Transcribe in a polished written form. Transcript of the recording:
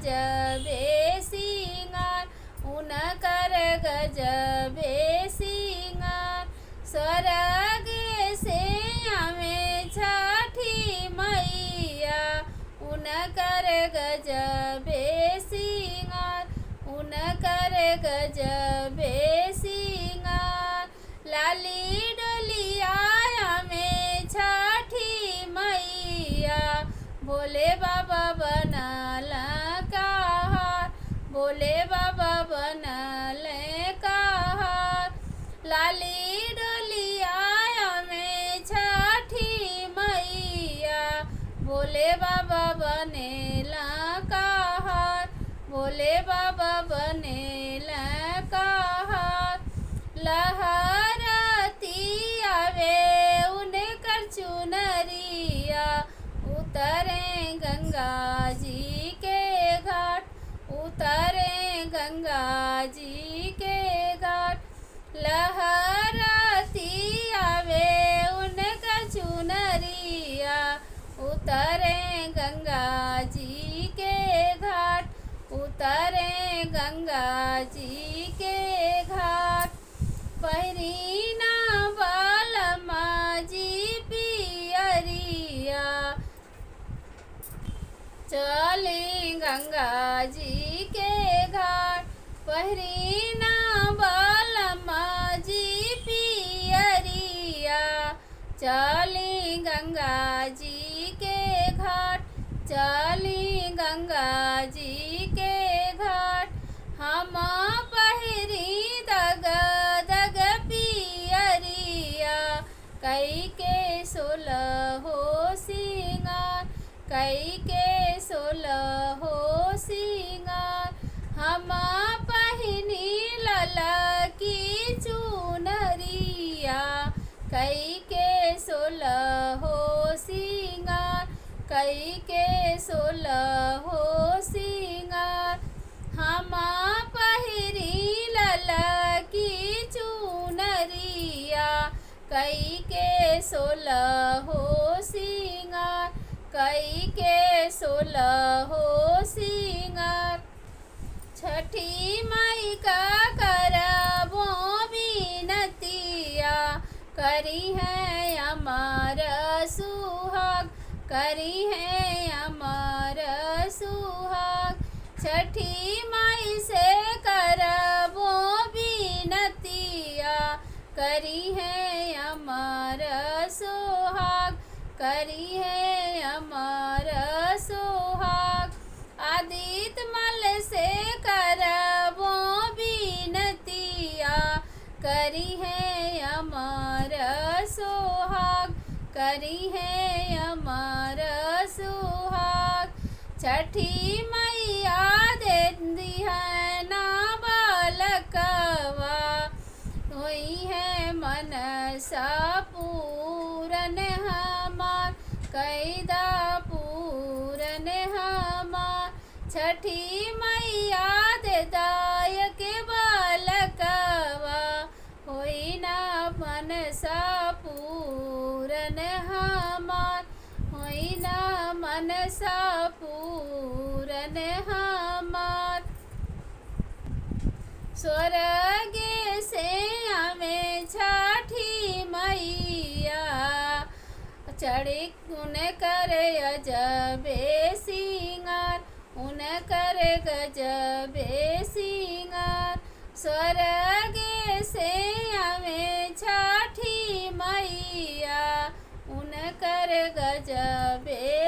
गजबे सिंगार, उनकर गजबे सिंगार। स्वर्ग से आवे छठी मैया, उनकर गजबे सिंगार, उनकर गजबे सिंगार। लाली डोलिया में छठी मैया, भोले बाबा बनल कहार, भोले बाबा बनल कहार। लाली डोलिया में छठी मैया, भोले बाबा बनेला कहार, भोले बाबा बनेला कहार। लहरती आवे उनकर चुनरिया, उतरे गंगा जी के घाट, उतरे गंगा जी के घाट। लहरती आवे उनकर चुनरिया, उतरे गंगा जी के घाट, उतरे गंगा जी के घाट। पहिरीना बालमा जी पियरिया, चली गंगा जी के घाट। पहिरीना बालमा जी पियरिया, चली गंगा जी के घाट, चली गंगा जी के घाट। हम पहिरी दग दग पियरिया, कई के 16 सिंगार, कई के 16 सिंगार। हम पहिनी ललकी चुनरिया, कई के 16 सिंगार, कई के 16 सिंगार। हम पहिरी ललकी चुनरिया, कई के 16 सिंगार, कई के 16 सिंगार। छठी माई का करबो बिनतिया, करी है अमर सुहाग, करी है अमर सुहाग। छठी माई से करबो बिनतिया, करी है अमर सुहाग, करी है अमर सुहाग। आदित्य मल से करबो बिनतिया, करी है अमर सुहाग, करी है अमर सुहाग। छठी मैया देती है ना बालकवा, हुई है मनसा पूरन हमार, कैदा पूरन हमार। छठी मैया दे दायक बालकवा, होई ना मनसा पूरन हमार, होई ना मनसा पूरन हमार। स्वर्ग से आवे छठी मैया, चढ़ी उनकर अजबे सिंगार, उनकर गजबे सिंगार। स्वर्ग से आवे छठी मैया, उनकर गजबे